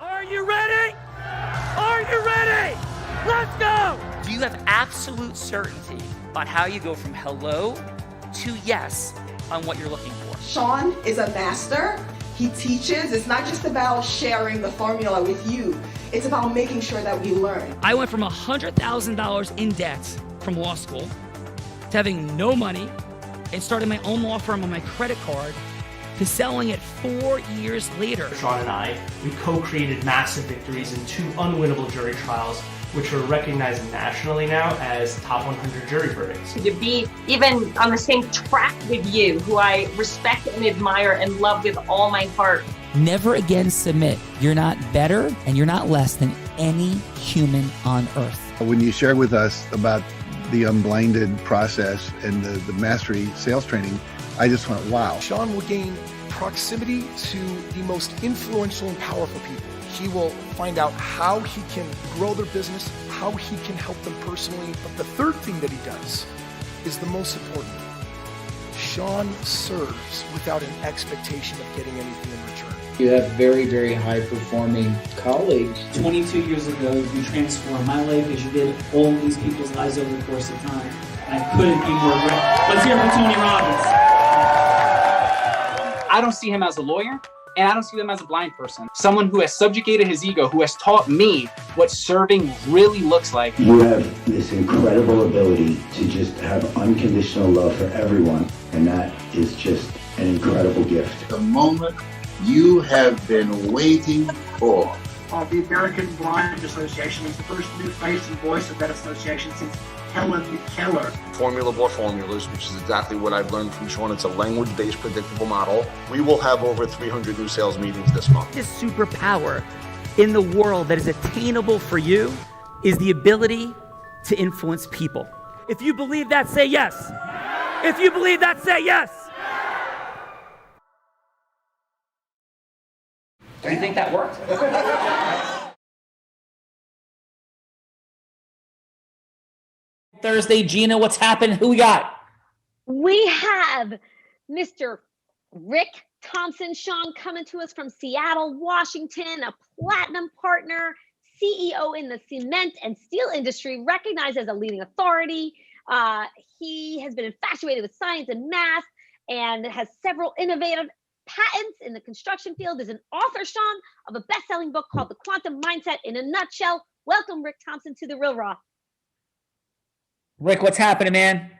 Are you ready? Are you ready? Let's go! Do you have absolute certainty on how you go from hello to yes on what you're looking for? Sean is a master. He teaches. It's not just about sharing the formula with you. It's about making sure that we learn. I went from $100,000 in debt from law school to having no money and starting my own law firm on my credit card to selling it 4 years later. Sean and I, we co-created massive victories in 2 unwinnable jury trials, which are recognized nationally now as top 100 jury verdicts. To be even on the same track with you, who I respect and admire and love with all my heart. Never again submit. You're not better and you're not less than any human on earth. When you shared with us about the Unblinded process and the mastery sales training, I just went, wow. Sean will gain proximity to the most influential and powerful people. He will find out how he can grow their business, how he can help them personally. But the third thing that he does is the most important. Sean serves without an expectation of getting anything in return. You have very, very high performing colleagues. 22 years ago, you transformed my life as you did all these people's lives over the course of time. And I couldn't be more grateful. Let's hear it for Tony Robbins. I don't see him as a lawyer, and I don't see him as a blind person. Someone who has subjugated his ego, who has taught me what serving really looks like. You have this incredible ability to just have unconditional love for everyone, and that is just an incredible gift. The moment you have been waiting for. The American Blind Association is the first new face and voice of that association since Helen Keller. Formula for formulas, which is exactly what I've learned from Sean. It's a language-based predictable model. We will have over 300 new sales meetings this month. This superpower in the world that is attainable for you is the ability to influence people. If you believe that, say yes. If you believe that, say yes. Do you think that worked? Thursday, Gina, what's happened? Who we got? We have Mr. Rick Thompson, Sean, coming to us from Seattle, Washington, a platinum partner, CEO in the cement and steel industry, recognized as a leading authority. He has been infatuated with science and math and has several innovative patents in the construction field. Is an author, Sean, of a best-selling book called The Quantum Mindset in a Nutshell. Welcome, Rick Thompson, to The Real Raw. Rick, what's happening, man?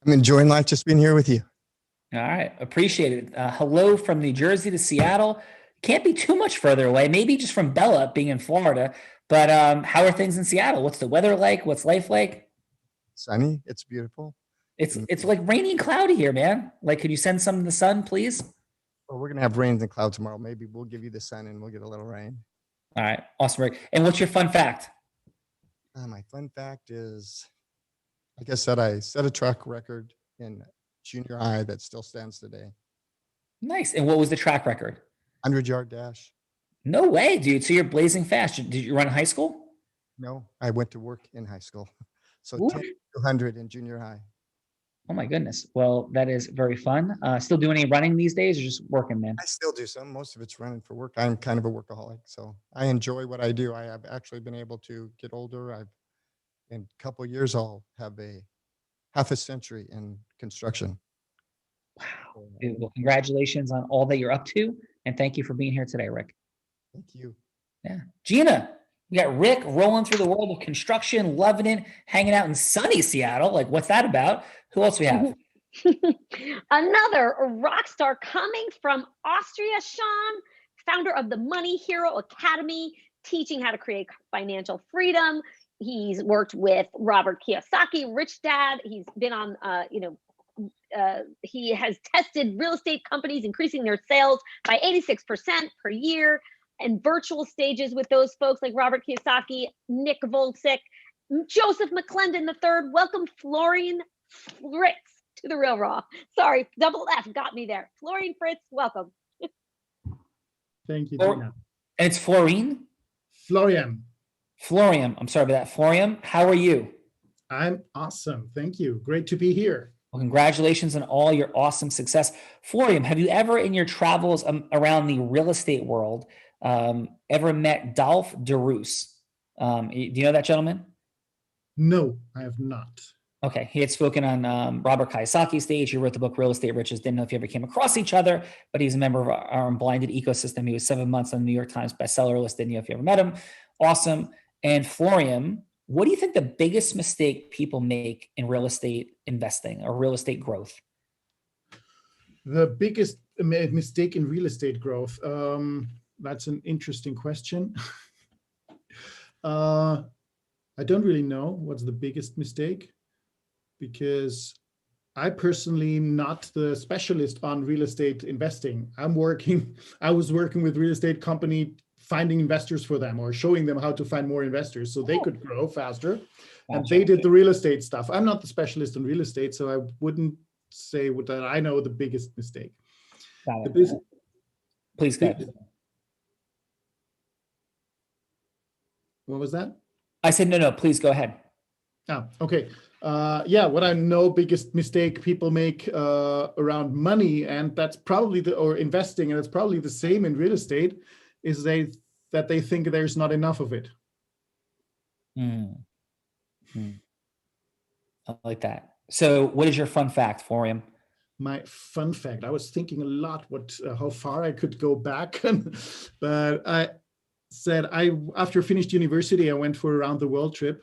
I'm enjoying life just being here with you. All right. Appreciate it. Hello from New Jersey to Seattle. Can't be too much further away. Maybe just from Bella being in Florida. But how are things in Seattle? What's the weather like? What's life like? Sunny. It's beautiful. It's like rainy and cloudy here, man. Like, could you send some of the sun, please? Well, we're going to have rains and clouds tomorrow. Maybe we'll give you the sun and we'll get a little rain. All right. Awesome, Rick. And what's your fun fact? My fun fact is, like I said, I set a track record in junior high that still stands today. Nice. And what was the track record? 100-yard dash. No way, dude. So you're blazing fast. Did you run in high school? No, I went to work in high school. So Ooh. 10 to 100 in junior high. Oh my goodness. Well, that is very fun. Still doing any running these days or just working, man? I still do some. Most of it's running for work. I'm kind of a workaholic, so I enjoy what I do. I have actually been able to get older. In a couple of years, I'll have a half a century in construction. Wow. Dude, well, congratulations on all that you're up to. And thank you for being here today, Rick. Thank you. Yeah. Gina, we got Rick rolling through the world of construction, loving it, hanging out in sunny Seattle. Like, what's that about? Who else we have? Another rock star coming from Austria, Sean, founder of the Money Hero Academy, teaching how to create financial freedom. He's worked with Robert Kiyosaki, Rich Dad. He's been on, he has tested real estate companies, increasing their sales by 86% per year, and virtual stages with those folks like Robert Kiyosaki, Nick Volcik, Joseph McClendon III. Welcome, Florian Fritz, to The Real Raw. Sorry, double F got me there. Florian Fritz, welcome. Thank you, Gina. And it's Florian? Florian. Florian. I'm sorry about that. Florian, how are you? I'm awesome. Thank you. Great to be here. Well, congratulations on all your awesome success. Florian, have you ever in your travels around the real estate world Ever met Dolph DeRoos? Do you know that gentleman? No, I have not. Okay, he had spoken on Robert Kiyosaki's stage. He wrote the book Real Estate Riches. Didn't know if you ever came across each other, but he's a member of our Unblinded ecosystem. He was 7 months on the New York Times bestseller list. Didn't know if you ever met him. Awesome. And Florian, what do you think the biggest mistake people make in real estate investing or real estate growth? The biggest mistake in real estate growth. That's an interesting question. I don't really know what's the biggest mistake, because I personally not the specialist on real estate investing. I was working with real estate company, finding investors for them or showing them how to find more investors so they could grow faster. And they did the real estate stuff. I'm not the specialist in real estate, so I wouldn't say that I know the biggest mistake. Please go ahead. What was that? I said, no, please go ahead. Oh, okay. What I know biggest mistake people make around money, and that's probably or investing, and it's probably the same in real estate, is that they think there's not enough of it. I like that. So what is your fun fact, Florian? My fun fact, I was thinking a lot how far I could go back, but I said after I finished university, I went for a round the world trip.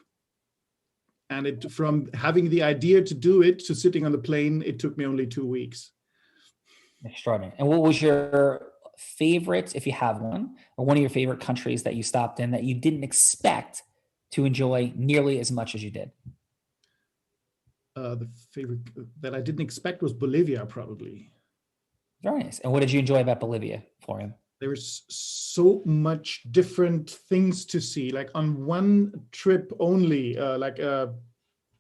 And from having the idea to do it to sitting on the plane, it took me only 2 weeks. Extraordinary. And what was your favorite, if you have one, or one of your favorite countries that you stopped in that you didn't expect to enjoy nearly as much as you did? The favorite that I didn't expect was Bolivia, probably. Very nice. And what did you enjoy about Bolivia, Florian? There was so much different things to see. Like on one trip only, like a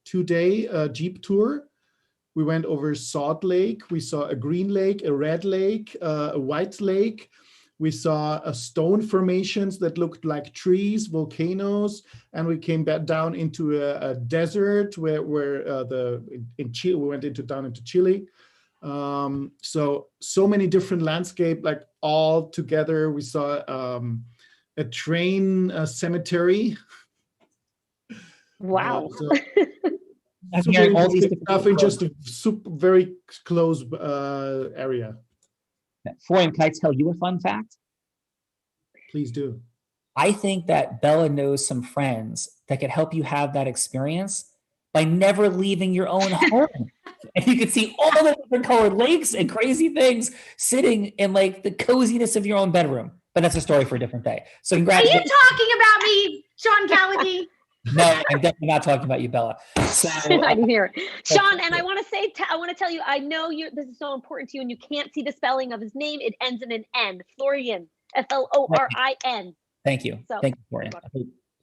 2-day Jeep tour, we went over Salt Lake. We saw a green lake, a red lake, a white lake. We saw stone formations that looked like trees, volcanoes, and we came back down into a desert where in Chile, we went down into Chile. So many different landscape, like all together. We saw a train cemetery. Wow. I'm hearing all these stuff in just a very close area. Florian, can I tell you a fun fact? Please do. I think that Bella knows some friends that could help you have that experience by never leaving your own home. And you could see all the different colored lakes and crazy things sitting in like the coziness of your own bedroom. But that's a story for a different day. So congratulations. Are you talking about me, Sean Callagy? No, I'm definitely not talking about you, Bella. So, I can hear it. Sean, and I want to tell you, I know this is so important to you, and you can't see the spelling of his name. It ends in an N. Florian, Florin. Thank you. So, thank you, Florian.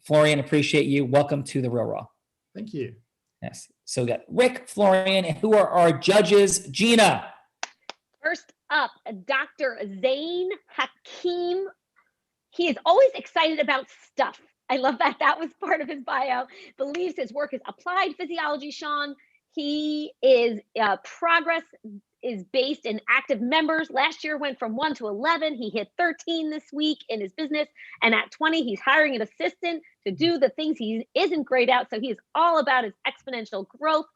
Florian, appreciate you. Welcome to the Real Raw. Thank you. Yes. So we got Rick, Florian, and who are our judges? Gina. First up, Dr. Zain Hakim. He is always excited about stuff. I love that. That was part of his bio. Believes his work is applied physiology, Sean. He is progress is based in active members. Last year went from 1 to 11. He hit 13 this week in his business. And at 20, he's hiring an assistant to do the things he isn't great at. So he is all about his exponential growth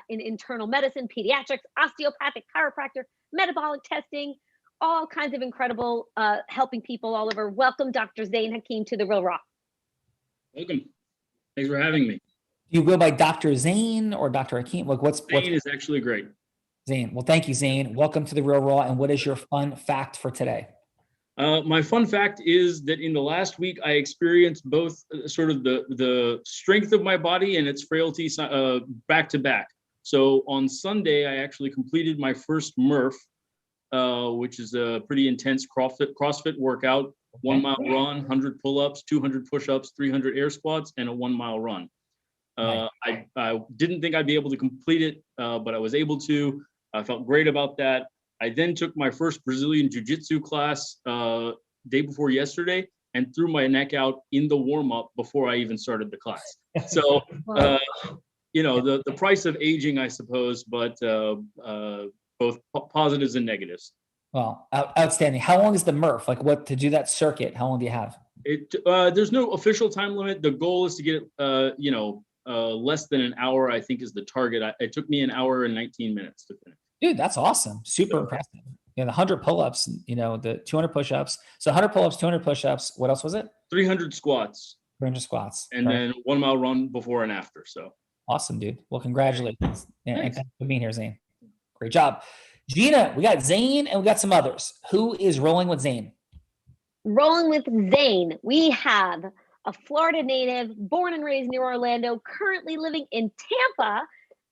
in internal medicine, pediatrics, osteopathic, chiropractor, metabolic testing, all kinds of incredible helping people all over. Welcome, Dr. Zain Hakim, to the Real Raw. Welcome. Thanks for having me. Do you go by Dr. Zain or Dr. Hakim? Like Zain is actually great. Zain. Well, thank you, Zain. Welcome to the Real Raw. And what is your fun fact for today? My fun fact is that in the last week, I experienced both sort of the strength of my body and its frailty back to back. So on Sunday, I actually completed my first Murph, which is a pretty intense CrossFit workout. 1 mile run, 100 pull-ups, 200 push-ups, 300 air squats, and a 1 mile run. I didn't think I'd be able to complete it, but I was able to. I felt great about that. I then took my first Brazilian Jiu-Jitsu class day before yesterday and threw my neck out in the warm-up before I even started the class. So, the price of aging, I suppose, but both positives and negatives. Well, outstanding. How long is the Murph? Like what to do that circuit? How long do you have? There's no official time limit. The goal is to get less than an hour, I think is the target. It took me an hour and 19 minutes to finish. Dude, that's awesome. Super impressive. The 100 pull-ups, the 200 push-ups. So 100 pull-ups, 200 push-ups. What else was it? 300 squats. 300 squats. And then 1 mile run before and after. So awesome, dude. Well, congratulations. And thanks for being here, Zane. Great job. Gina, we got Zane and we got some others. Who is rolling with Zane? Rolling with Zane, we have a Florida native, born and raised near Orlando, currently living in Tampa,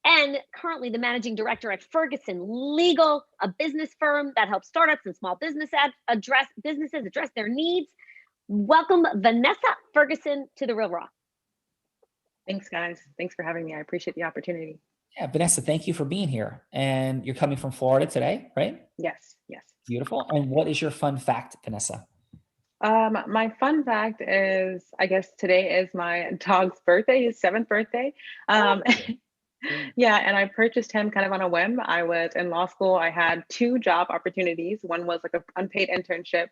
and currently the managing director at Ferguson Legal, a business firm that helps startups and small businesses address their needs. Welcome, Vanessa Ferguson, to The Real Raw. Thanks, guys. Thanks for having me. I appreciate the opportunity. Yeah, Vanessa, thank you for being here. And you're coming from Florida today, right? Yes. Beautiful. And what is your fun fact, Vanessa? My fun fact is, I guess today is my dog's birthday, his 7th birthday. Yeah, and I purchased him kind of on a whim. I was in law school. I had 2 job opportunities. One was like an unpaid internship.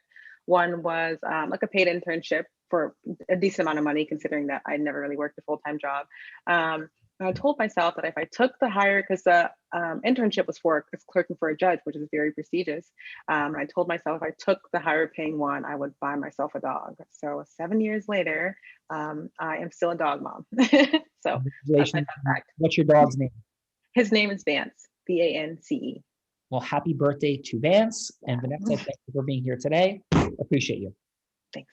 One was like a paid internship for a decent amount of money, considering that I never really worked a full-time job. And I told myself that if I took the higher, because the internship was for clerking for a judge, which is very prestigious. I told myself if I took the higher paying one, I would buy myself a dog. So 7 years later, I am still a dog mom. So that's my fun fact. What's your dog's name? His name is Vance, V-A-N-C-E. Well, happy birthday to Vance and Vanessa. Thank you for being here today. Appreciate you. Thanks.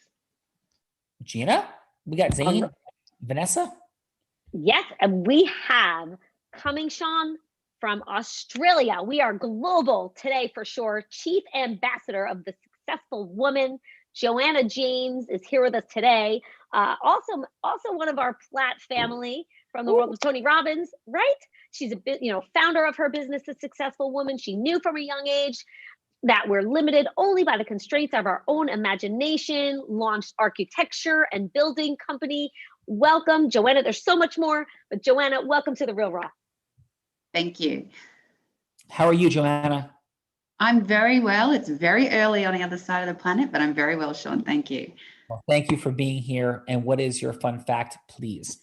Gina, we got Zane, Vanessa. Yes, and we have coming, Sean, from Australia. We are global today for sure. Chief Ambassador of the Successful Woman, Joanna James, is here with us today. Also one of our Platt family from the world of Tony Robbins, right? She's a founder of her business, A Successful Woman. She knew from a young age that we're limited only by the constraints of our own imagination, launched architecture and building company. Welcome, Joanna. There's so much more, but Joanna, welcome to The Real Raw. Thank you. How are you, Joanna? I'm very well. It's very early on the other side of the planet, but I'm very well, Sean. Thank you. Well, thank you for being here. And what is your fun fact, please?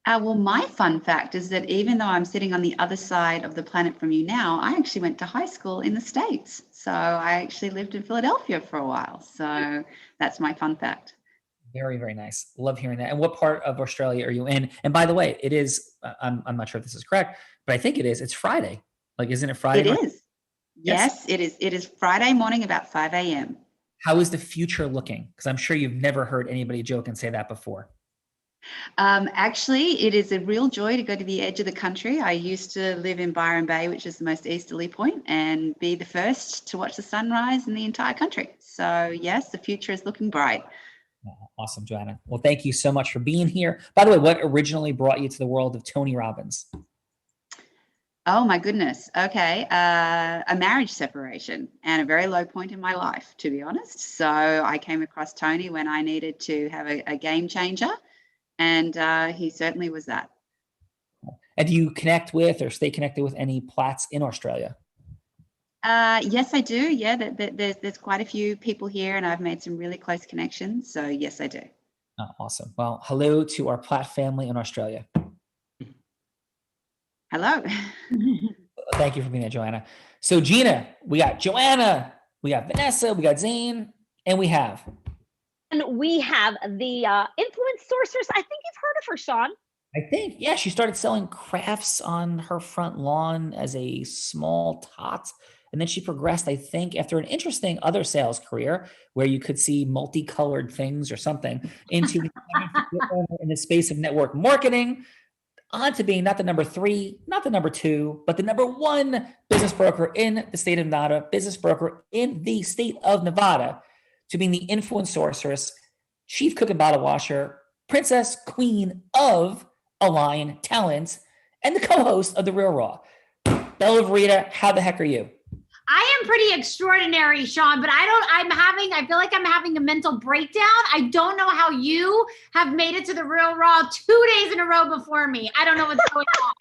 Well, my fun fact is that even though I'm sitting on the other side of the planet from you now, I actually went to high school in the States. So I actually lived in Philadelphia for a while. So that's my fun fact. Very, very nice. Love hearing that. And what part of Australia are you in? And by the way, it is, I'm not sure if this is correct, but I think it is. It's Friday. Like, isn't it Friday? It is. Yes, it is. It is Friday morning about 5 a.m. How is the future looking? Because I'm sure you've never heard anybody joke and say that before. Actually, it is a real joy to go to the edge of the country. I used to live in Byron Bay, which is the most easterly point, and be the first to watch the sunrise in the entire country. So yes, the future is looking bright. Awesome, Joanna. Well, thank you so much for being here. By the way, what originally brought you to the world of Tony Robbins? Oh my goodness. Okay. A marriage separation and a very low point in my life, to be honest. So I came across Tony when I needed to have a game changer, and he certainly was that. And do you connect with or stay connected with any Platts in Australia? Yes, I do. Yeah, there's quite a few people here, and I've made some really close connections. So yes, I do. Oh, awesome. Well, hello to our Platt family in Australia. Hello. Thank you for being there, Joanna. So Gina, we got Joanna, we got Vanessa, we got Zane, and we have the influence sorceress. I think you've heard of her, Sean. I think, yeah, she started selling crafts on her front lawn as a small tot. And then she progressed, I think, after an interesting other sales career where you could see multicolored things or something into in the space of network marketing, on to being not the number 3, not the number 2, but the number 1 business broker in the state of Nevada, business broker in the state of Nevada, to being the influence sorceress, chief cook and bottle washer, princess queen of Align Talent, and the co-host of The Real Raw. Bella Verita, how the heck are you? I am pretty extraordinary, Sean, but I feel like I'm having a mental breakdown. I don't know how you have made it to The Real Raw 2 days in a row before me. I don't know what's going on.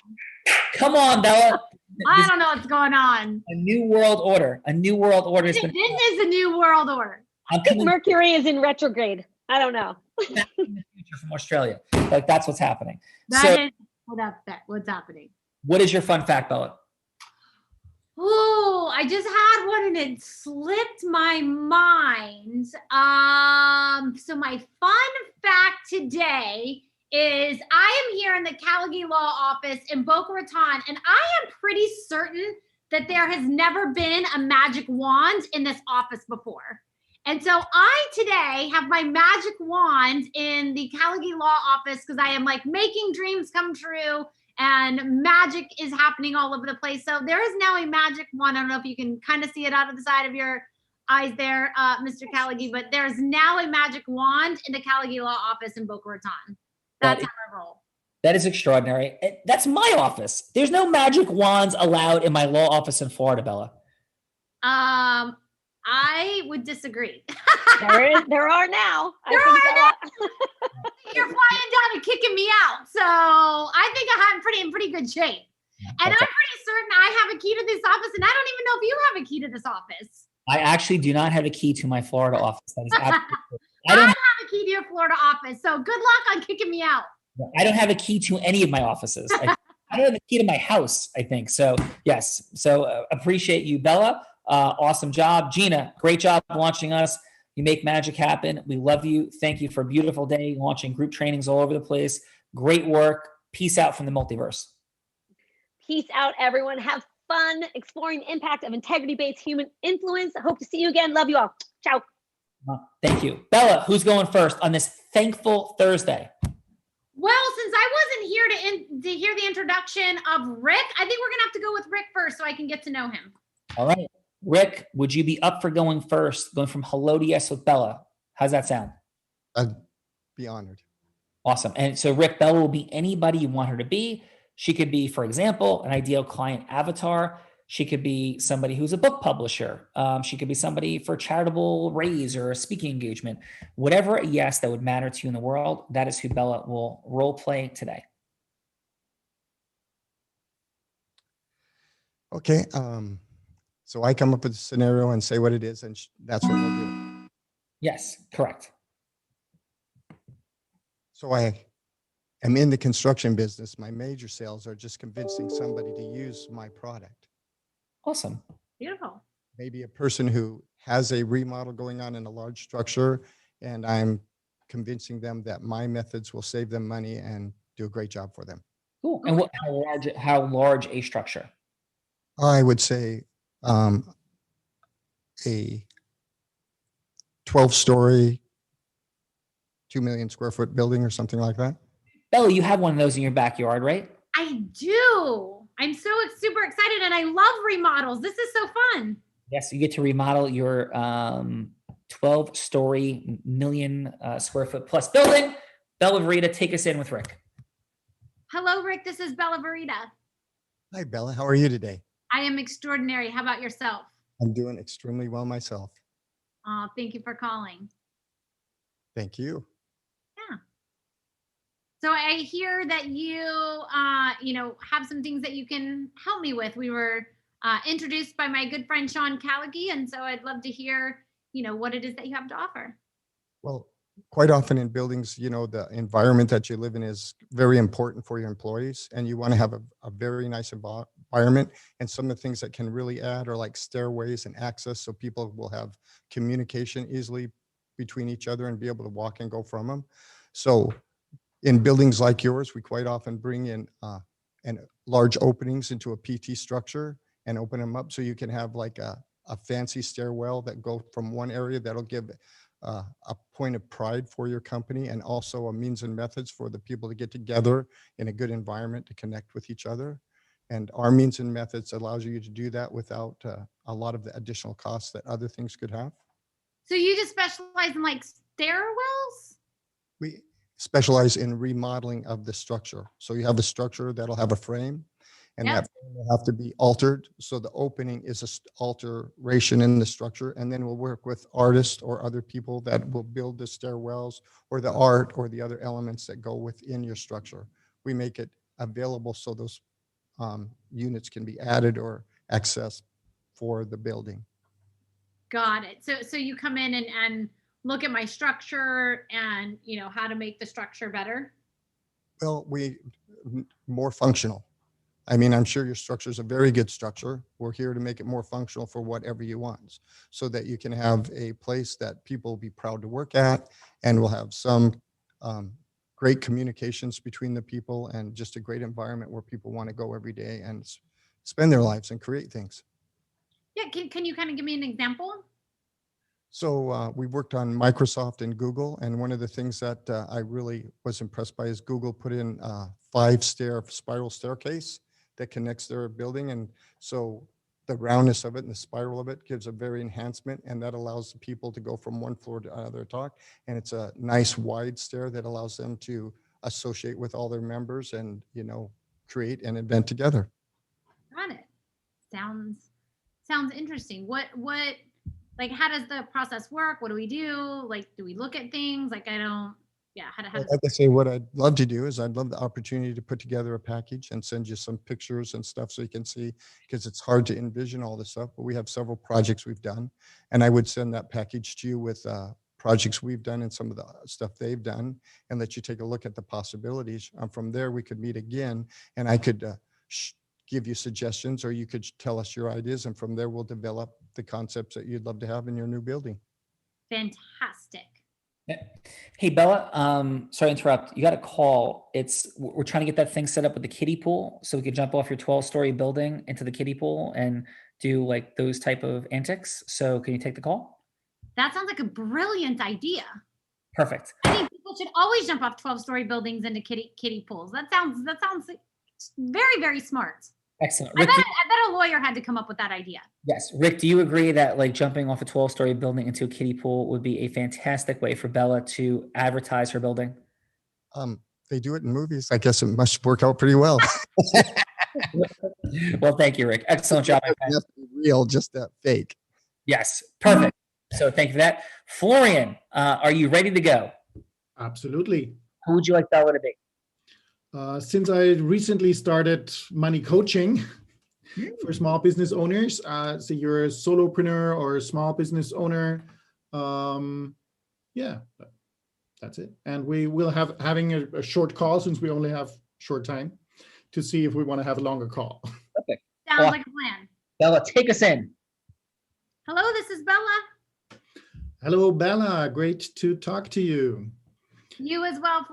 Come on, Bella. I don't know what's going on. A new world order. A new world order. This is a new world order. I think Mercury is in retrograde. I don't know. Back in the future from Australia. Like that's what's happening. That is what's happening. What is your fun fact, Bella? Oh, I just had one and it slipped my mind. So my fun fact today is I am here in the Callagy Law Office in Boca Raton, and I am pretty certain that there has never been a magic wand in this office before. And so I today have my magic wand in the Callagy Law Office because I am like making dreams come true and magic is happening all over the place. So there is now a magic wand. I don't know if you can kind of see it out of the side of your eyes there, Mr. Callagy, but there's now a magic wand in the Callagy Law Office in Boca Raton. That's how I roll. That is extraordinary. That's my office. There's no magic wands allowed in my law office in Florida, Bella. I would disagree. There are now. You're flying down and kicking me out. So I think I'm in pretty good shape. And I'm pretty certain I have a key to this office, and I don't even know if you have a key to this office. I actually do not have a key to my Florida office. That is absolutely I don't have a key to your Florida office. So good luck on kicking me out. I don't have a key to any of my offices. I don't have a key to my house, I think. So yes. So appreciate you, Bella. Awesome job. Gina, great job launching us. You make magic happen. We love you. Thank you for a beautiful day, launching group trainings all over the place. Great work. Peace out from the multiverse. Peace out, everyone. Have fun exploring the impact of integrity-based human influence. I hope to see you again. Love you all. Ciao. Thank you. Bella, who's going first on this thankful Thursday? Well, since I wasn't here to hear the introduction of Rick, I think we're going to have to go with Rick first so I can get to know him. All right. Rick, would you be up for going first, going from hello to yes with Bella? How's that sound? I'd be honored. Awesome. And so, Rick, Bella will be anybody you want her to be. She could be, for example, an ideal client avatar. She could be somebody who's a book publisher. She could be somebody for a charitable raise or a speaking engagement. Whatever a yes that would matter to you in the world, that is who Bella will role play today. Okay. So I come up with a scenario and say what it is, and that's what we'll do. Yes, correct. So I am in the construction business. My major sales are just convincing somebody to use my product. Awesome. Beautiful. Maybe a person who has a remodel going on in a large structure, and I'm convincing them that my methods will save them money and do a great job for them. Cool. And how large a structure? I would say a 12-story, 2 million square foot building or something like that. Bella, you have one of those in your backyard, right? I do. I'm so super excited, and I love remodels. This is so fun. Yes, you get to remodel your 12-story, million square foot plus building. Bella Verita, take us in with Rick. Hello, Rick. This is Bella Verita. Hi, Bella. How are you today? I am extraordinary. How about yourself? I'm doing extremely well myself. Thank you for calling. Thank you. Yeah. So I hear that you, have some things that you can help me with. We were introduced by my good friend Sean Callagy, and so I'd love to hear, what it is that you have to offer. Well, quite often in buildings, the environment that you live in is very important for your employees, and you want to have a very nice environment. And some of the things that can really add are like stairways and access, so people will have communication easily between each other and be able to walk and go from them. So in buildings like yours, we quite often bring in large openings into a PT structure and open them up so you can have like a fancy stairwell that go from one area that'll give a point of pride for your company, and also a means and methods for the people to get together in a good environment to connect with each other. And our means and methods allows you to do that without a lot of the additional costs that other things could have. So you just specialize in like stairwells? We specialize in remodeling of the structure. So you have a structure that'll have a frame, and that frame will have to be altered. So the opening is an alteration in the structure, and then we'll work with artists or other people that will build the stairwells or the art or the other elements that go within your structure. We make it available so those units can be added or accessed for the building. Got it. So you come in and look at my structure and, you know, how to make the structure better? Well, more functional. I mean, I'm sure your structure is a very good structure. We're here to make it more functional for whatever you want, so that you can have a place that people will be proud to work at, and we'll have some great communications between the people, and just a great environment where people want to go every day and spend their lives and create things. Yeah. Can you kind of give me an example? So we worked on Microsoft and Google, and one of the things that I really was impressed by is Google put in a 5-stair spiral staircase that connects their building. And so the roundness of it and the spiral of it gives a very enhancement, and that allows the people to go from one floor to another talk. And it's a nice wide stair that allows them to associate with all their members and, you know, create an event together. Got it. Sounds interesting. What like, how does the process work? What do we do? Like, do we look at things? Like, how does Like I say, what I'd love to do is I'd love the opportunity to put together a package and send you some pictures and stuff so you can see, because it's hard to envision all this stuff, but we have several projects we've done, and I would send that package to you with projects we've done and some of the stuff they've done, and let you take a look at the possibilities. From there, we could meet again, and I could give you suggestions, or you could tell us your ideas, and from there we'll develop the concepts that you'd love to have in your new building. Fantastic. Hey, Bella, sorry to interrupt. You got a call. We're trying to get that thing set up with the kiddie pool so we could jump off your 12-story building into the kiddie pool and do like those type of antics. So can you take the call? That sounds like a brilliant idea. Perfect. I think people should always jump off 12-story buildings into kiddie pools. That sounds very, very smart. Excellent. I Rick, bet a lawyer had to come up with that idea. yes. Rick, do you agree that like jumping off a 12-story building into a kiddie pool would be a fantastic way for Bella to advertise her building? They do it in movies. I guess it must work out pretty well. Well, thank you, Rick. Excellent job. That's real, just that fake. Yes. Perfect. So thank you for that. Florian, are you ready to go? Absolutely. Who would you like Bella to be? Since I recently started money coaching for small business owners, so you're a solopreneur or a small business owner, yeah, that's it. And we will having a short call, since we only have short time, to see if we want to have a longer call. Perfect. Sounds like a plan. Bella, take us in. Hello, this is Bella. Hello, Bella. Great to talk to you. You as well,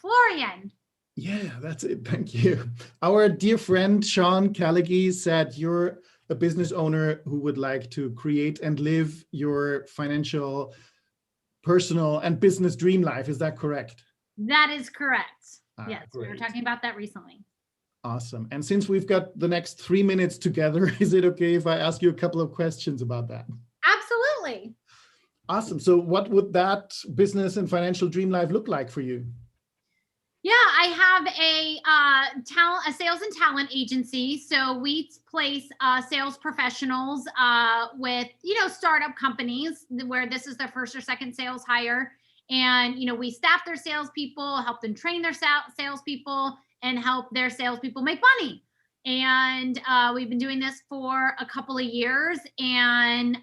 Florian. Yeah, that's it. Thank you. Our dear friend Sean Callaghy said you're a business owner who would like to create and live your financial, personal, and business dream life. Is that correct? That is correct. Yes, great. we were talking about that recently. Awesome. And since we've got the next 3 minutes together, is it okay if I ask you a couple of questions about that? Absolutely. Awesome. So what would that business and financial dream life look like for you? Yeah, I have a sales and talent agency. So we place sales professionals with, startup companies where this is their first or second sales hire. And, we staff their salespeople, help them train their salespeople, and help their salespeople make money. And we've been doing this for a couple of years. And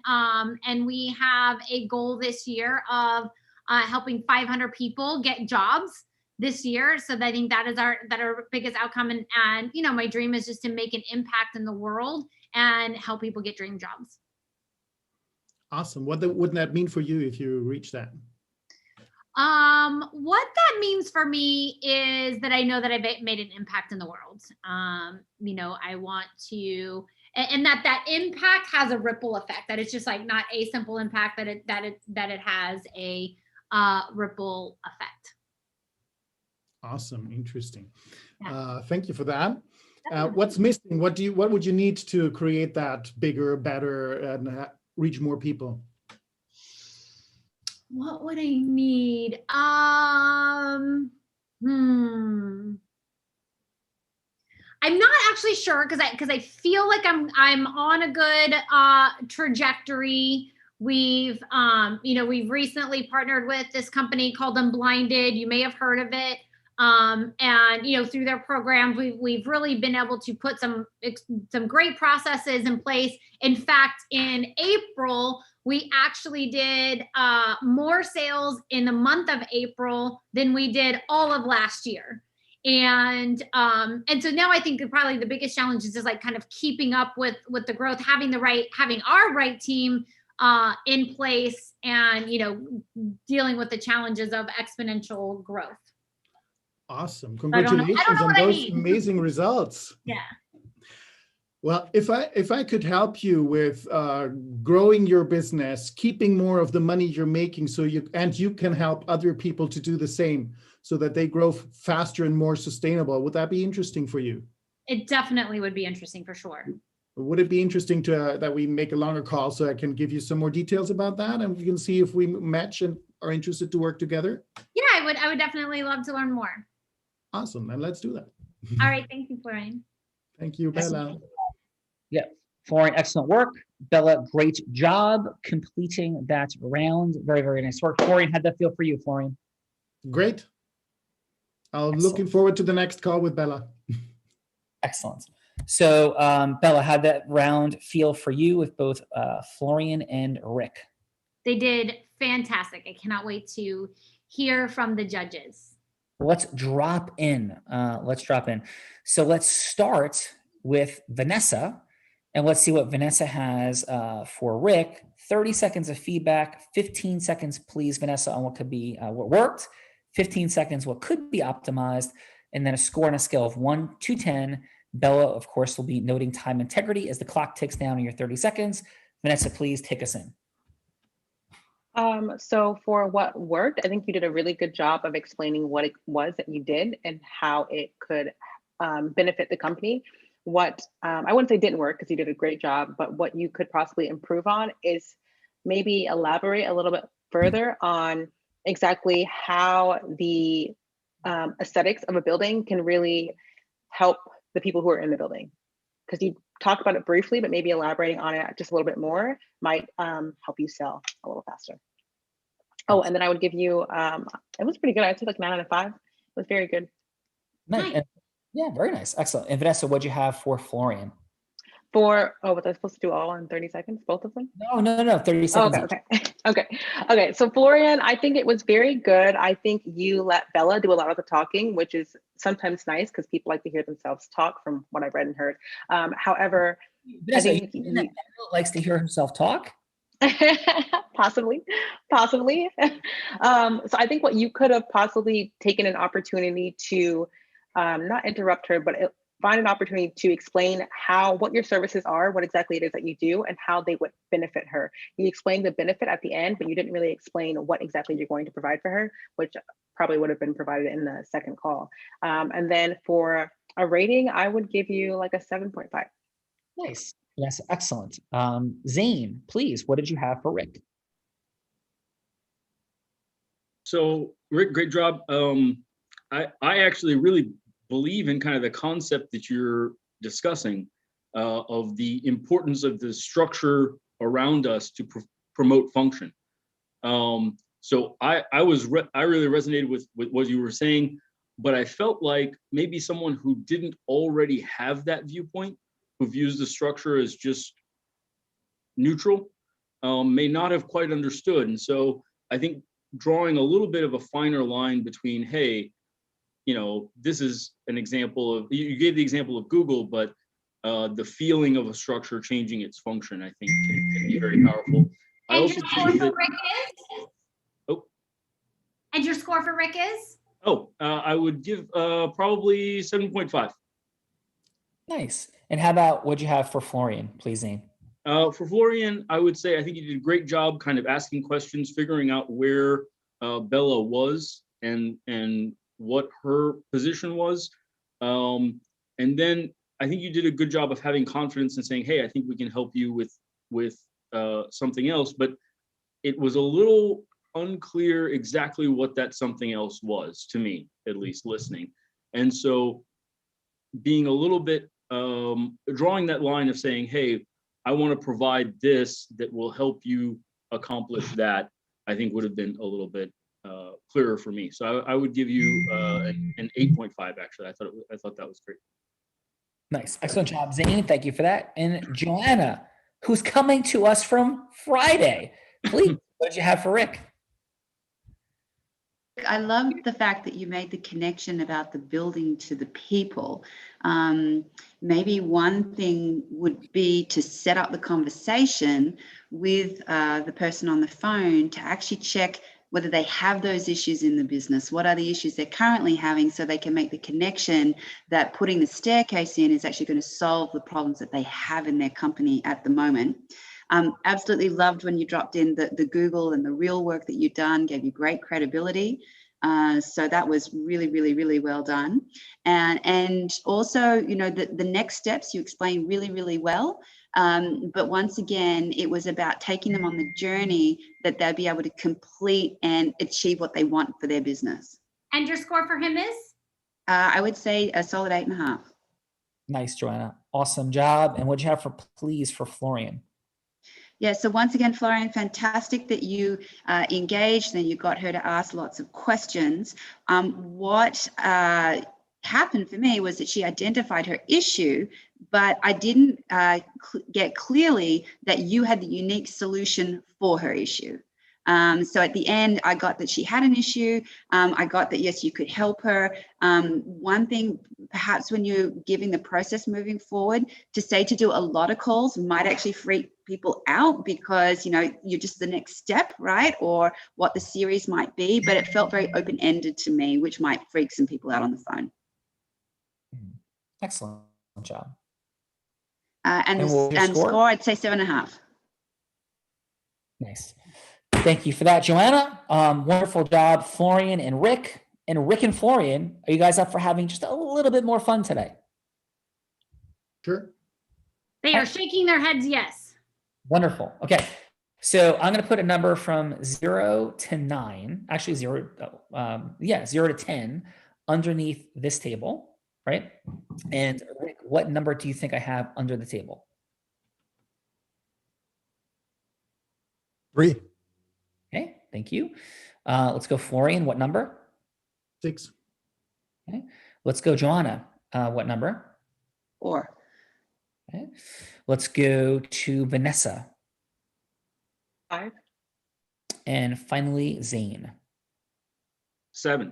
we have a goal this year of helping 500 people get jobs this year. So I think that is our biggest outcome. And my dream is just to make an impact in the world and help people get dream jobs. Awesome. What would that mean for you if you reach that? What that means for me is that I know that I've made an impact in the world. I want to, and that impact has a ripple effect, that it's just like not a simple impact, that it has a ripple effect. Awesome. Interesting. Thank you for that. What's missing? What would you need to create that bigger, better, and reach more people? What would I need? I'm not actually sure because I feel like I'm on a good trajectory. We've recently partnered with this company called Unblinded. You may have heard of it. And through their programs, we've really been able to put some great processes in place. In fact, in April, we actually did more sales in the month of April than we did all of last year. And so now I think probably the biggest challenge is just like kind of keeping up with the growth, having our right team in place, and dealing with the challenges of exponential growth. Awesome. Congratulations on those amazing results. Yeah. Well, if I could help you with growing your business, keeping more of the money you're making, you can help other people to do the same so that they grow faster and more sustainable, would that be interesting for you? It definitely would be interesting for sure. Would it be interesting that we make a longer call so I can give you some more details about that, and we can see if we match and are interested to work together? Yeah, I would definitely love to learn more. Awesome, and let's do that. All right, thank you, Florian. Thank you, Bella. Yeah, Florian, excellent work. Bella, great job completing that round. Very, very nice work. Florian, how'd that feel for you, Florian? Great. I'm looking forward to the next call with Bella. Excellent. So, Bella, how'd that round feel for you with both Florian and Rick? They did fantastic. I cannot wait to hear from the judges. Let's drop in. So let's start with Vanessa, and let's see what Vanessa has for Rick. 30 seconds of feedback, 15 seconds, please, Vanessa, on what could be what worked, 15 seconds what could be optimized, and then a score on a scale of 1 to 10. Bella, of course, will be noting time integrity as the clock ticks down in your 30 seconds. Vanessa, please take us in. So for what worked, I think you did a really good job of explaining what it was that you did and how it could benefit the company. What I wouldn't say didn't work, because you did a great job, but what you could possibly improve on is maybe elaborate a little bit further on exactly how the aesthetics of a building can really help the people who are in the building. Because you talked about it briefly, but maybe elaborating on it just a little bit more might help you sell a little faster. Oh, and then I would give you, it was pretty good. I'd say like 9 out of 5. It was very good. Nice. Yeah, very nice. Excellent. And Vanessa, what'd you have for Florian? Was I supposed to do all in 30 seconds, both of them? No, 30 seconds. Okay. So Florian, I think it was very good. I think you let Bella do a lot of the talking, which is sometimes nice because people like to hear themselves talk, from what I've read and heard. However, Vanessa, I think Bella likes to hear himself talk. Possibly. So I think what you could have possibly taken an opportunity to not interrupt her, but find an opportunity to explain what your services are, what exactly it is that you do, and how they would benefit her. You explained the benefit at the end, but you didn't really explain what exactly you're going to provide for her, which probably would have been provided in the second call. And then for a rating, I would give you like a 7.5. Nice. Yes, excellent. Zane, please, what did you have for Rick? So Rick, great job. I actually really believe in kind of the concept that you're discussing of the importance of the structure around us to promote function. So I really resonated with what you were saying, but I felt like maybe someone who didn't already have that viewpoint, who views the structure as just neutral, may not have quite understood. And so I think drawing a little bit of a finer line between, hey, this is an example of, you gave the example of Google, but the feeling of a structure changing its function, I think, can be very powerful. And your score for Rick is? Oh. And your score for Rick is? I would give probably 7.5. Nice. And how about what'd you have for Florian, please, Zane? For Florian, I would say I think you did a great job kind of asking questions, figuring out where Bella was and what her position was. And then I think you did a good job of having confidence and saying, hey, I think we can help you with something else. But it was a little unclear exactly what that something else was, to me, at least listening. And so being a little bit, drawing that line of saying, hey, I want to provide this that will help you accomplish that, I think would have been a little bit clearer for me. So I would give you an 8.5. Actually, I thought that was great. Nice, excellent job, Zane. Thank you for that. And Joanna, who's coming to us from Friday, please. What did you have for Rick? I love the fact that you made the connection about the building to the people. Maybe one thing would be to set up the conversation with the person on the phone to actually check whether they have those issues in the business. What are the issues they're currently having, so they can make the connection that putting the staircase in is actually going to solve the problems that they have in their company at the moment. Absolutely loved when you dropped in the Google and the real work that you've done, gave you great credibility. So that was really, really, really well done. And also, you know, the next steps you explained really, really well. But once again, it was about taking them on the journey that they'll be able to complete and achieve what they want for their business. And your score for him is? I would say a solid 8.5. Nice, Joanna. Awesome job. And what'd you have for Florian? Yeah, so once again, Florian, fantastic that you engaged and you got her to ask lots of questions. What happened for me was that she identified her issue, but I didn't get clearly that you had the unique solution for her issue. So at the end, I got that she had an issue. I got that, yes, you could help her. One thing, perhaps when you're giving the process moving forward, to say to do a lot of calls might actually freak people out because, you know, you're just the next step, right? Or what the series might be, but it felt very open-ended to me, which might freak some people out on the phone. Excellent job. And score, I'd say 7.5. Nice. Thank you for that, Joanna. Wonderful job, Florian and Rick. And Rick and Florian, are you guys up for having just a little bit more fun today? Sure. They are shaking their heads yes. Wonderful. Okay. So I'm going to put a number from 0 to 9, actually 0 to 10 underneath this table, right? And Rick, what number do you think I have under the table? 3. Okay, thank you. Let's go Florian, what number? 6. Okay. Let's go Joanna, what number? 4. Okay. Let's go to Vanessa. 5. And finally, Zane. 7.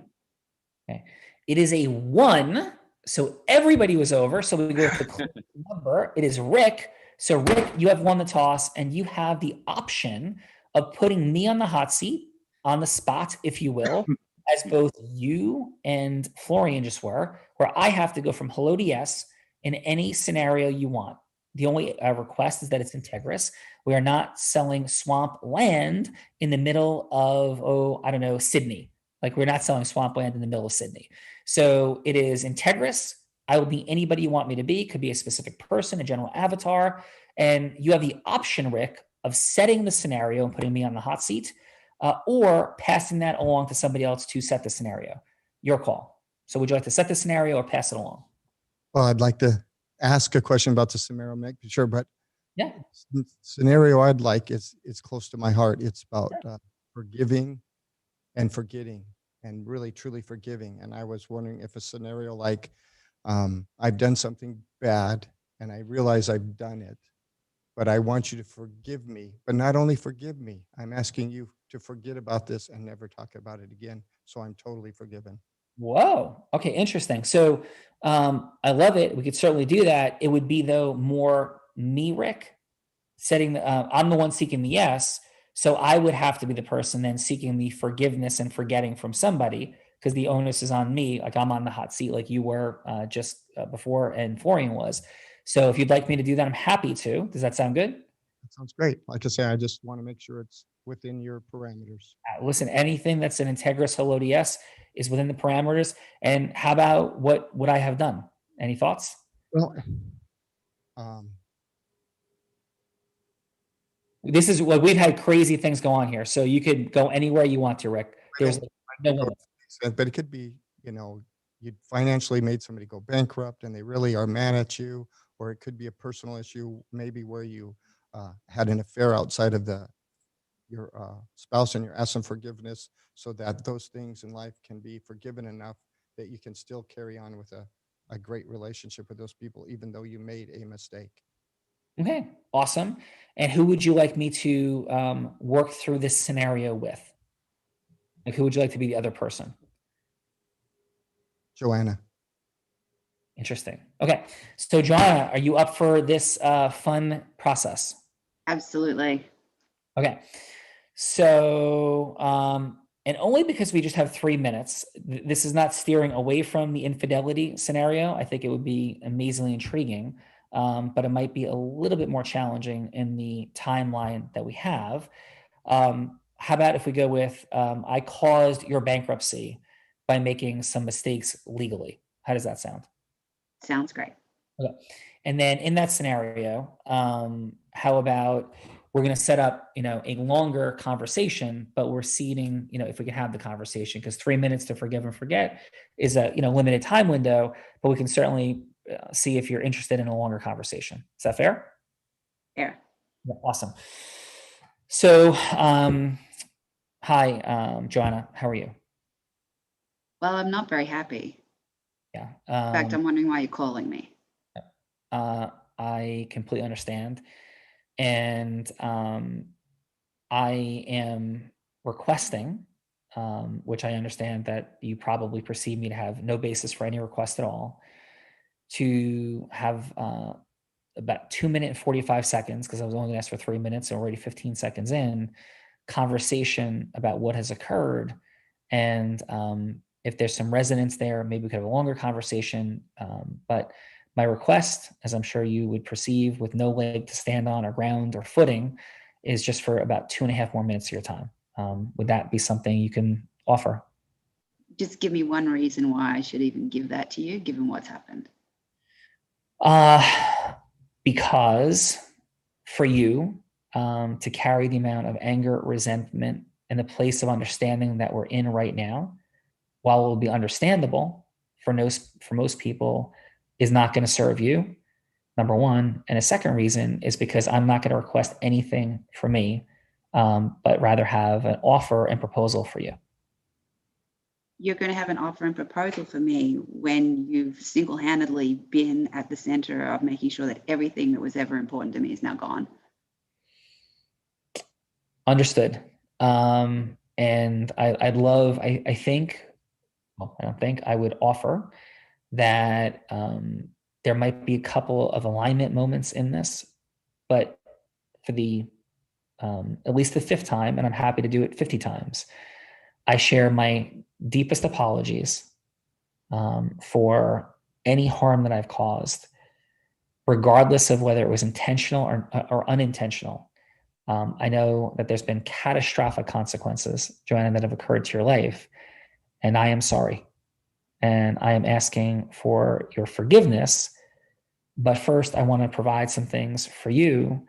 Okay. It is a 1, so everybody was over. So we go with the number. It is Rick. So Rick, you have won the toss, and you have the option of putting me on the hot seat, on the spot, if you will, as both you and Florian just were, where I have to go from hello to yes in any scenario you want. The only request is that it's integrous. We are not selling swamp land in the middle of, Sydney. Like, we're not selling swamp land in the middle of Sydney. So it is integrous. I will be anybody you want me to be. Could be a specific person, a general avatar. And you have the option, Rick, of setting the scenario and putting me on the hot seat, or passing that along to somebody else to set the scenario. Your call. So would you like to set the scenario or pass it along? Well, I'd like to ask a question about the scenario, make sure, but yeah, the scenario I'd like is close to my heart. It's about forgiving and forgetting, and really truly forgiving. And I was wondering if a scenario like I've done something bad and I realize I've done it, but I want you to forgive me. But not only forgive me, I'm asking you to forget about this and never talk about it again. So I'm totally forgiven. Whoa. Okay. Interesting. So I love it. We could certainly do that. It would be, though, more me, Rick, setting I'm the one seeking the yes. So I would have to be the person then seeking the forgiveness and forgetting from somebody, because the onus is on me. Like, I'm on the hot seat like you were just before, and Florian was. So if you'd like me to do that, I'm happy to. Does that sound good? That sounds great. Like I say, I just want to make sure it's within your parameters. Listen, anything that's an integrous hello to yes is within the parameters. And how about what would I have done? Any thoughts? Well, this is what we've had crazy things go on here. So you could go anywhere you want to, Rick. There's no limit. But it could be, you financially made somebody go bankrupt and they really are mad at you, or it could be a personal issue, maybe where you had an affair outside of the your spouse and you ask them forgiveness so that those things in life can be forgiven enough that you can still carry on with a great relationship with those people, even though you made a mistake. Okay, awesome. And who would you like me to work through this scenario with? Like, who would you like to be the other person? Joanna. Interesting. Okay, so Joanna, are you up for this fun process? Absolutely. Okay, so and only because we just have 3 minutes, this is not steering away from the infidelity scenario. I think it would be amazingly intriguing, but it might be a little bit more challenging in the timeline that we have. How about if we go with, I caused your bankruptcy by making some mistakes legally? How does that sound? Sounds great. Okay. And then in that scenario, how about we're going to set up, a longer conversation, but we're seeding, if we can have the conversation, because 3 minutes to forgive and forget is a, limited time window, but we can certainly see if you're interested in a longer conversation. Is that fair? Fair. Yeah, awesome. So, hi, Joanna, how are you? Well, I'm not very happy. Yeah. In fact, I'm wondering why you're calling me. I completely understand. And I am requesting, which I understand that you probably perceive me to have no basis for any request at all, to have about 2 minutes and 45 seconds, because I was only going to ask for 3 minutes, so already 15 seconds in, conversation about what has occurred. And if there's some resonance there, maybe we could have a longer conversation. But my request, as I'm sure you would perceive, with no leg to stand on or ground or footing, is just for about 2.5 more minutes of your time. Would that be something you can offer? Just give me one reason why I should even give that to you, given what's happened. Because for you to carry the amount of anger, resentment, and the place of understanding that we're in right now, while it will be understandable for most people, is not going to serve you, number one. And a second reason is because I'm not going to request anything from me, but rather have an offer and proposal for you. You're going to have an offer and proposal for me when you've single-handedly been at the center of making sure that everything that was ever important to me is now gone. Understood. And I think, well, I don't think, I would offer that there might be a couple of alignment moments in this, but for the at least the 5th time, and I'm happy to do it 50 times, I share my deepest apologies for any harm that I've caused, regardless of whether it was intentional or unintentional. I know that there's been catastrophic consequences, Joanna, that have occurred to your life, and I am sorry. And I am asking for your forgiveness. But first, I want to provide some things for you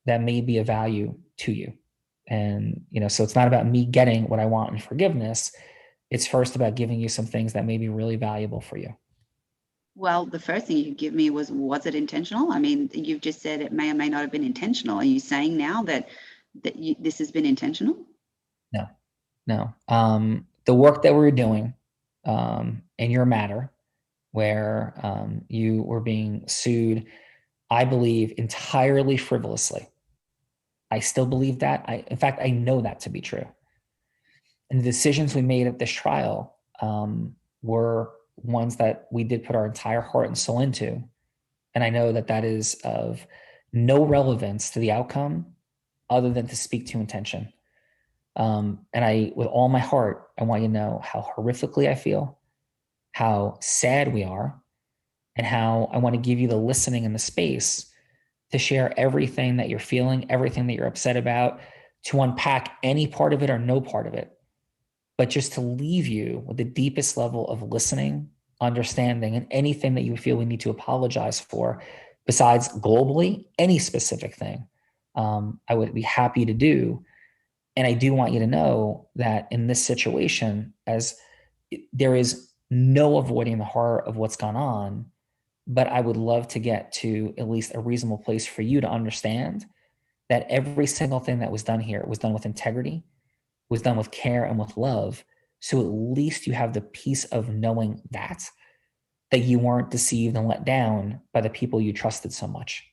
that may be of value to you. And, so it's not about me getting what I want in forgiveness. It's first about giving you some things that may be really valuable for you. Well, the first thing you could give me was it intentional? I mean, you've just said it may or may not have been intentional. Are you saying now that this has been intentional? No. The work that we're doing in your matter, where you were being sued, I believe, entirely frivolously. I still believe that. In fact, I know that to be true. And the decisions we made at this trial were ones that we did put our entire heart and soul into. And I know that that is of no relevance to the outcome other than to speak to intention. And with all my heart, I want you to know how horrifically I feel, how sad we are, and how I want to give you the listening and the space to share everything that you're feeling, everything that you're upset about, to unpack any part of it or no part of it, but just to leave you with the deepest level of listening, understanding, and anything that you feel we need to apologize for, besides globally, any specific thing, I would be happy to do. And I do want you to know that in this situation, as there is no avoiding the horror of what's gone on, but I would love to get to at least a reasonable place for you to understand that every single thing that was done here was done with integrity, was done with care and with love. So at least you have the peace of knowing that you weren't deceived and let down by the people you trusted so much.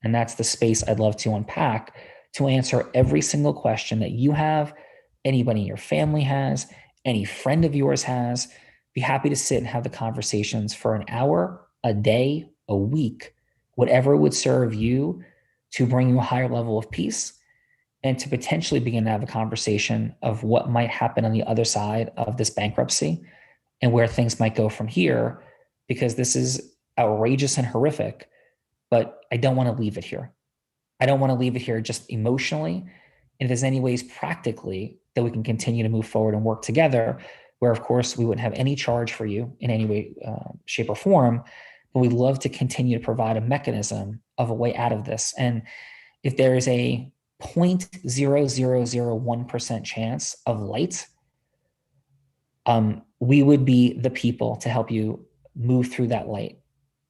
And that's the space I'd love to unpack to answer every single question that you have, anybody in your family has, any friend of yours has. Be happy to sit and have the conversations for an hour, a day, a week, whatever would serve you to bring you a higher level of peace and to potentially begin to have a conversation of what might happen on the other side of this bankruptcy and where things might go from here, because this is outrageous and horrific, but I don't want to leave it here. I don't want to leave it here just emotionally. And if there's any ways practically that we can continue to move forward and work together, where of course we wouldn't have any charge for you in any way, shape or form, but we'd love to continue to provide a mechanism of a way out of this. And if there is a 0.0001% chance of light, we would be the people to help you move through that light.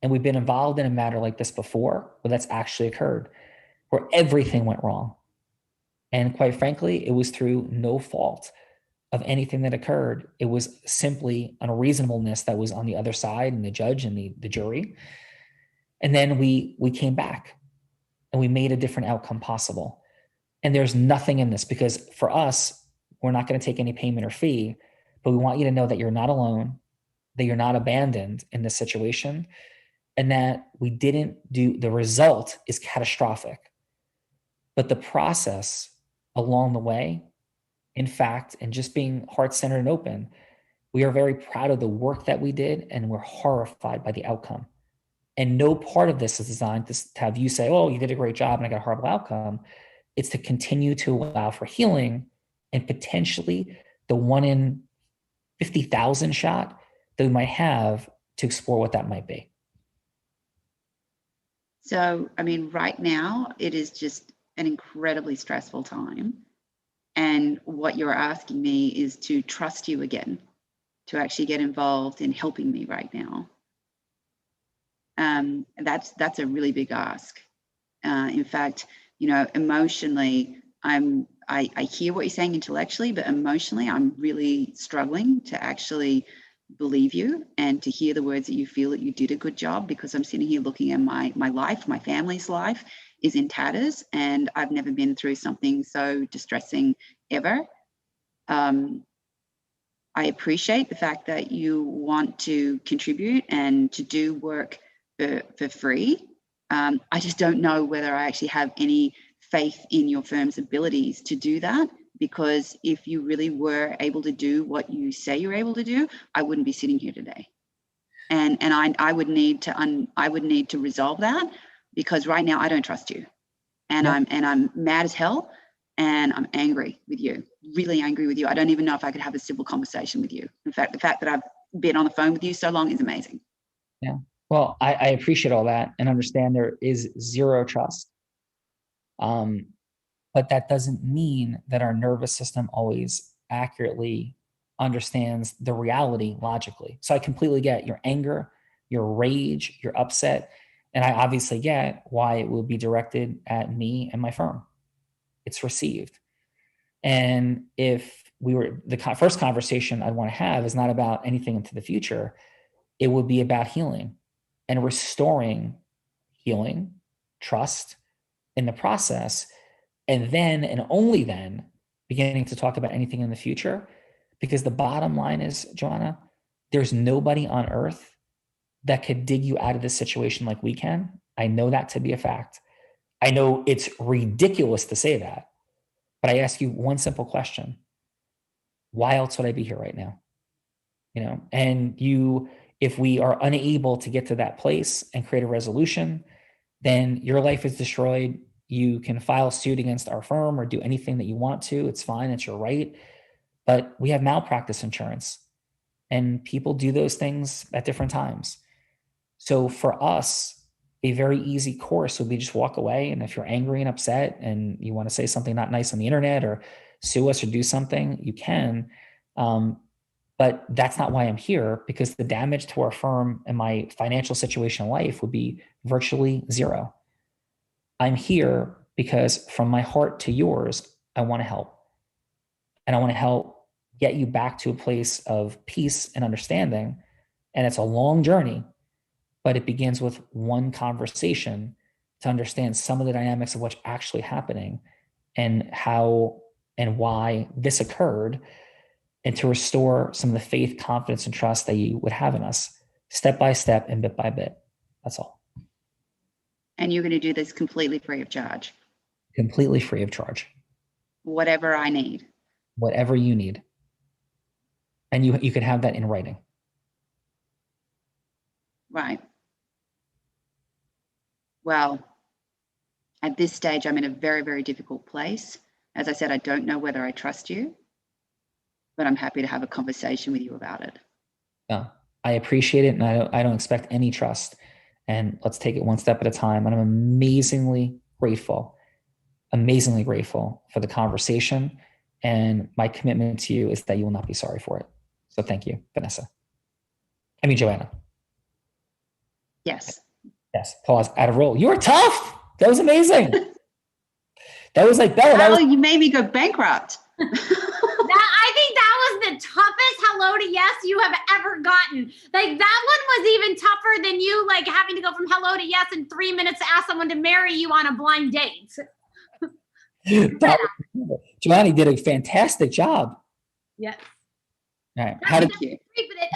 And we've been involved in a matter like this before, where that's actually occurred, where everything went wrong. And quite frankly, it was through no fault of anything that occurred. It was simply unreasonableness that was on the other side and the judge and the jury. And then we came back and we made a different outcome possible. And there's nothing in this, because for us, we're not going to take any payment or fee, but we want you to know that you're not alone, that you're not abandoned in this situation, and that we didn't do, the result is catastrophic. But the process along the way, in fact, and just being heart-centered and open, we are very proud of the work that we did, and we're horrified by the outcome. And no part of this is designed to have you say, oh, you did a great job and I got a horrible outcome. It's to continue to allow for healing and potentially the 1 in 50,000 shot that we might have to explore what that might be. So, I mean, right now, it is just an incredibly stressful time. And what you're asking me is to trust you again, to actually get involved in helping me right now. That's a really big ask. In fact, you know, emotionally, I hear what you're saying intellectually, but emotionally, I'm really struggling to actually believe you and to hear the words that you feel that you did a good job, because I'm sitting here looking at my life, my family's life is in tatters, and I've never been through something so distressing ever. I appreciate the fact that you want to contribute and to do work for free. I just don't know whether I actually have any faith in your firm's abilities to do that, because if you really were able to do what you say you're able to do, I wouldn't be sitting here today. And I would need to resolve that, because right now I don't trust you, and I'm mad as hell, and I'm angry with you, really angry with you. I don't even know if I could have a civil conversation with you. In fact, the fact that I've been on the phone with you so long is amazing. Yeah. Well, I appreciate all that and understand there is zero trust. But that doesn't mean that our nervous system always accurately understands the reality logically. So I completely get your anger, your rage, your upset, and I obviously get why it will be directed at me and my firm. It's received. And if we were, the first conversation I'd want to have is not about anything into the future. It would be about healing and restoring healing, trust in the process, and then, and only then, beginning to talk about anything in the future. Because the bottom line is, Joanna, there's nobody on earth that could dig you out of this situation like we can. I know that to be a fact. I know it's ridiculous to say that, but I ask you one simple question. Why else would I be here right now? You know, and if we are unable to get to that place and create a resolution, then your life is destroyed. You can file suit against our firm or do anything that you want to. It's fine. It's your right. But we have malpractice insurance, and people do those things at different times. So for us, a very easy course would be just walk away. And if you're angry and upset and you want to say something not nice on the internet or sue us or do something, you can. But that's not why I'm here, because the damage to our firm and my financial situation in life would be virtually zero. I'm here because from my heart to yours, I want to help. And I want to help get you back to a place of peace and understanding. And it's a long journey, but it begins with one conversation to understand some of the dynamics of what's actually happening and how and why this occurred, and to restore some of the faith, confidence, and trust that you would have in us step by step and bit by bit. That's all. And you're going to do this completely free of charge. Completely free of charge. Whatever I need. Whatever you need. And you can have that in writing. Right. Well, at this stage, I'm in a very, very difficult place. As I said, I don't know whether I trust you, but I'm happy to have a conversation with you about it. No, I appreciate it, and I don't expect any trust. And let's take it one step at a time. And I'm amazingly grateful for the conversation. And my commitment to you is that you will not be sorry for it. So thank you, Vanessa. I mean, Joanna. Yes. Yes. Pause. Out of roll. You were tough. That was amazing. That was like Bella. Oh, you made me go bankrupt. I think that was the toughest hello to yes you have ever gotten. Like, that one was even tougher than you, like, having to go from hello to yes in 3 minutes to ask someone to marry you on a blind date. Joanna did a fantastic job. Yes. All right. Thank you.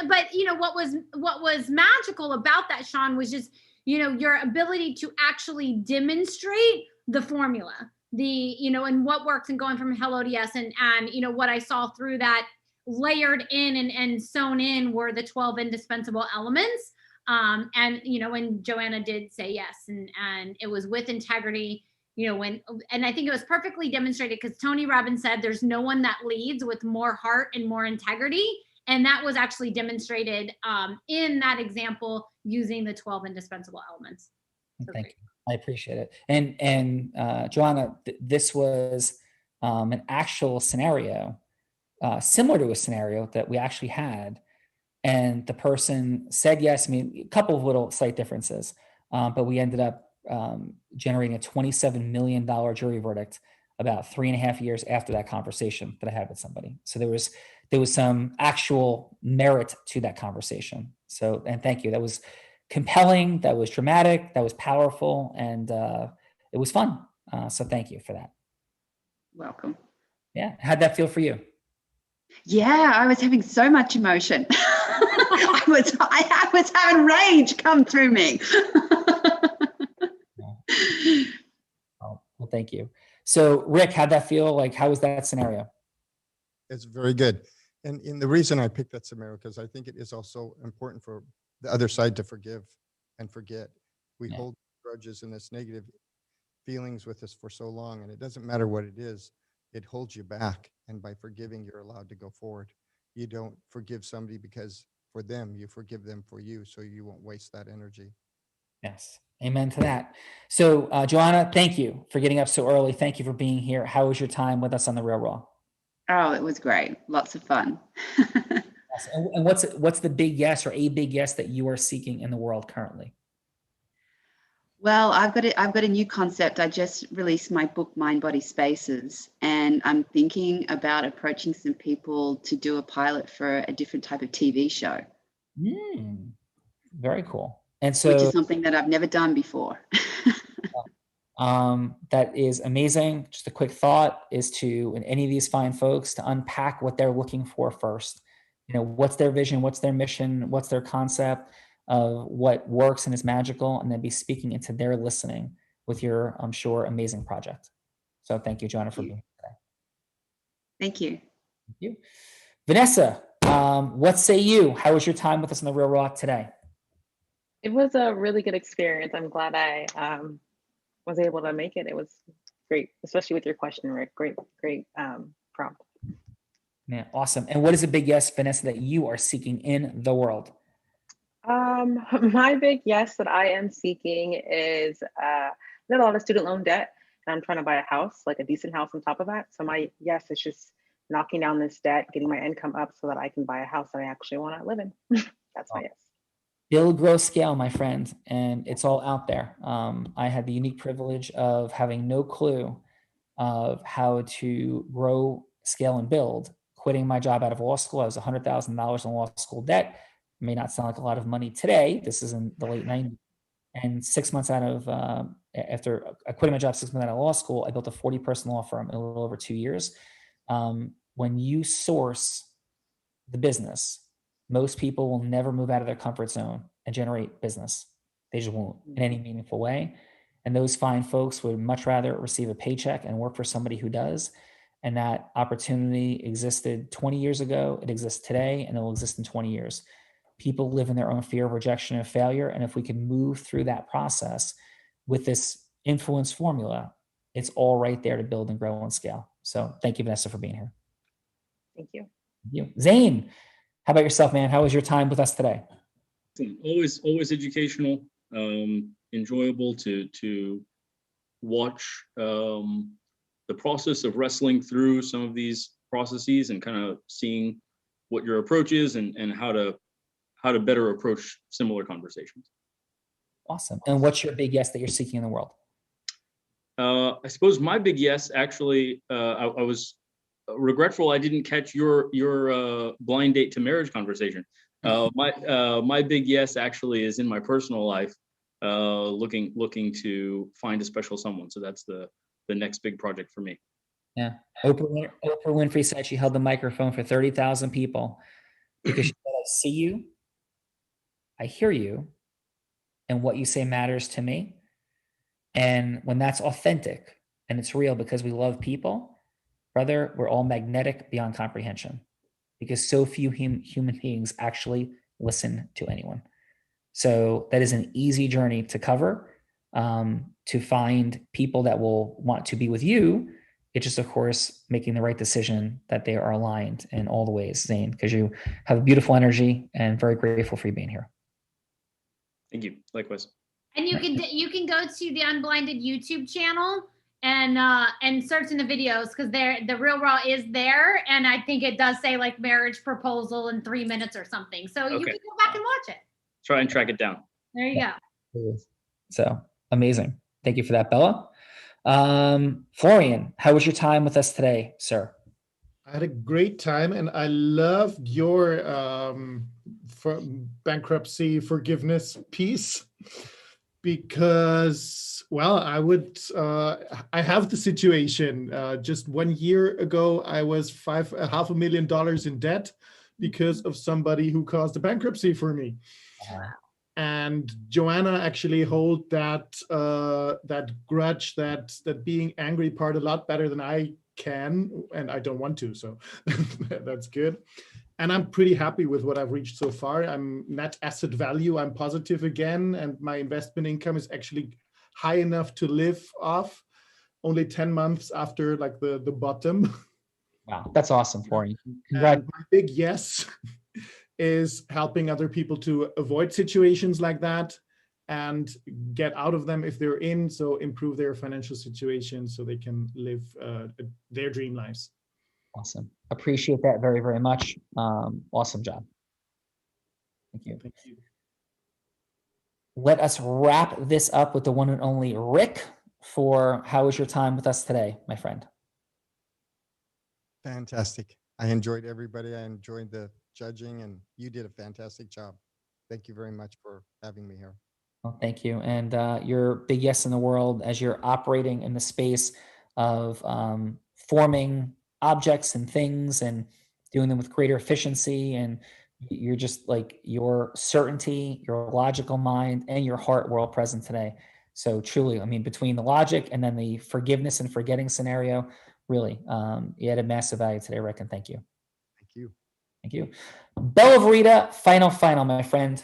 But you know what was magical about that, Sean, was just, you know, your ability to actually demonstrate the formula, and what works, and going from hello to yes, and you know, what I saw through that layered in and sewn in were the 12 indispensable elements. And you know, when Joanna did say yes, and it was with integrity, you know, and I think it was perfectly demonstrated, because Tony Robbins said there's no one that leads with more heart and more integrity. And that was actually demonstrated in that example using the 12 indispensable elements. So Thank you. I appreciate it. And Joanna, this was an actual scenario, similar to a scenario that we actually had. And the person said yes. I mean, a couple of little slight differences, but we ended up generating a $27 million jury verdict about 3.5 years after that conversation that I had with somebody. So there was some actual merit to that conversation. So, and thank you. That was compelling, that was dramatic, that was powerful, and it was fun. So thank you for that. Welcome. Yeah. How'd that feel for you? Yeah, I was having so much emotion. I was having rage come through me. Oh, well, thank you. So Rick, how'd that feel? Like, how was that scenario? It's very good. And the reason I picked that scenario, because I think it is also important for the other side to forgive and forget. We hold grudges and this negative feelings with us for so long, and it doesn't matter what it is, it holds you back. And by forgiving, you're allowed to go forward. You don't forgive somebody because for them, you forgive them for you, so you won't waste that energy. Yes. Amen to that. So, Joanna, thank you for getting up so early. Thank you for being here. How was your time with us on The Real Raw? Oh, it was great. Lots of fun. And what's the big yes or a big yes that you are seeking in the world currently? Well, I've got a new concept. I just released my book, Mind, Body, Spaces, and I'm thinking about approaching some people to do a pilot for a different type of TV show. Very cool. And so, which is something that I've never done before. That is amazing. Just a quick thought is to, in any of these fine folks, to unpack what they're looking for first. You know, what's their vision? What's their mission? What's their concept of what works and is magical? And then be speaking into their listening with your, I'm sure, amazing project. So thank you, Joanna, for being here today. Thank you. Thank you. Vanessa, what say you? How was your time with us on The Real Raw today? It was a really good experience. I'm glad I was able to make it. It was great, especially with your question, Rick. Great prompt. Yeah, awesome. And what is a big yes, Vanessa, that you are seeking in the world? My big yes that I am seeking is I have a lot of student loan debt, and I'm trying to buy a house, like a decent house on top of that. So my yes is just knocking down this debt, getting my income up so that I can buy a house that I actually want to live in. That's my yes. Build, grow, scale, my friend, and it's all out there. I had the unique privilege of having no clue of how to grow, scale, and build. Quitting my job out of law school, I was $100,000 in law school debt. May not sound like a lot of money today. This is in the late 90s. And 6 months out of, after I quit my job, 6 months out of law school, I built a 40-person law firm in a little over 2 years. When you source the business, most people will never move out of their comfort zone and generate business. They just won't in any meaningful way. And those fine folks would much rather receive a paycheck and work for somebody who does. And that opportunity existed 20 years ago. It exists today, and it will exist in 20 years. People live in their own fear of rejection and failure. And if we can move through that process with this influence formula, it's all right there to build and grow and scale. So thank you, Vanessa, for being here. Thank you. Thank you. Zane, how about yourself, man? How was your time with us today? Always educational, enjoyable to watch the process of wrestling through some of these processes and kind of seeing what your approach is and how to better approach similar conversations. Awesome. And what's your big yes that you're seeking in the world? I suppose my big yes, actually, I was regretful I didn't catch your blind date to marriage conversation. My big yes actually is in my personal life, looking to find a special someone. So that's the next big project for me. Yeah. Oprah Winfrey said she held the microphone for 30,000 people because she said, I see you, I hear you, and what you say matters to me. And when that's authentic and it's real because we love people, brother, we're all magnetic beyond comprehension because so few human beings actually listen to anyone. So that is an easy journey to cover, to find people that will want to be with you. It's just, of course, making the right decision that they are aligned in all the ways, Zane, because you have a beautiful energy and very grateful for you being here. Thank you. Likewise. And you can go to the Unblinded YouTube channel and search in the videos because the real raw is there, and I think it does say like marriage proposal in 3 minutes or something. So you can go back and watch it. Try and track it down. There you go. So amazing. Thank you for that, Bella. Florian, how was your time with us today, sir? I had a great time, and I loved your bankruptcy forgiveness piece because, well, I have the situation. Just 1 year ago, I was $500,000 in debt because of somebody who caused a bankruptcy for me. Wow. And Joanna actually hold that grudge, that being angry part a lot better than I can, and I don't want to, so that's good. And I'm pretty happy with what I've reached so far. I'm net asset value, I'm positive again, and my investment income is actually high enough to live off only 10 months after like the bottom. Wow, that's awesome, Florian. And my big yes is helping other people to avoid situations like that and get out of them if they're in, so improve their financial situation so they can live their dream lives. Awesome. Appreciate that very, very much. Awesome job. Thank you. Thank you. Let us wrap this up with the one and only Rick for how was your time with us today, my friend? Fantastic. I enjoyed everybody. I enjoyed the judging, and you did a fantastic job. Thank you very much for having me here. Well, thank you. And your big yes in the world as you're operating in the space of forming objects and things and doing them with greater efficiency. And you're just like your certainty, your logical mind, and your heart were all present today. So truly, I mean, between the logic and then the forgiveness and forgetting scenario, really, you had a massive value today, Rick, and thank you. Thank you. Thank you. Bella Verita, final, my friend.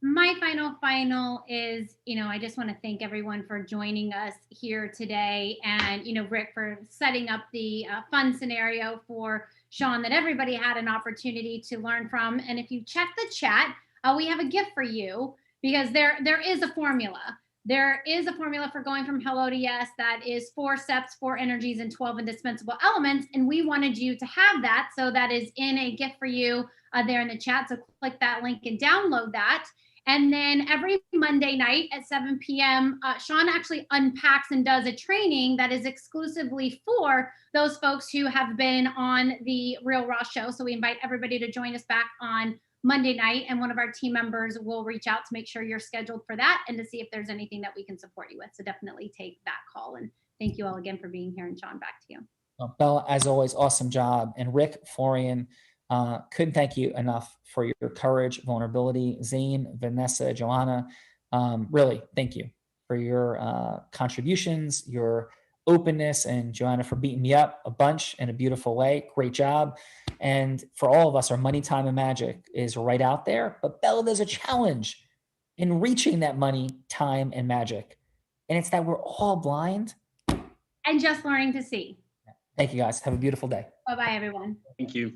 My final is, I just want to thank everyone for joining us here today. And, Rick, for setting up the fun scenario for Sean that everybody had an opportunity to learn from. And if you check the chat, we have a gift for you because there is a formula. There is a formula for going from hello to yes that is 4 steps, 4 energies, and 12 indispensable elements. And we wanted you to have that. So that is in a gift for you there in the chat. So click that link and download that. And then every Monday night at 7 p.m., Sean actually unpacks and does a training that is exclusively for those folks who have been on the Real Raw show. So we invite everybody to join us back on Monday night, and one of our team members will reach out to make sure you're scheduled for that and to see if there's anything that we can support you with. So definitely take that call. And thank you all again for being here. And Sean, back to you. Well, Bella, as always, awesome job. And Rick, Florian, couldn't thank you enough for your courage, vulnerability. Zane, Vanessa, Joanna, really, thank you for your contributions, your openness, and Joanna for beating me up a bunch in a beautiful way. Great job. And for all of us, our money, time, and magic is right out there. But Bella, there's a challenge in reaching that money, time, and magic. And it's that we're all blind. And just learning to see. Thank you, guys. Have a beautiful day. Bye-bye, everyone. Thank you.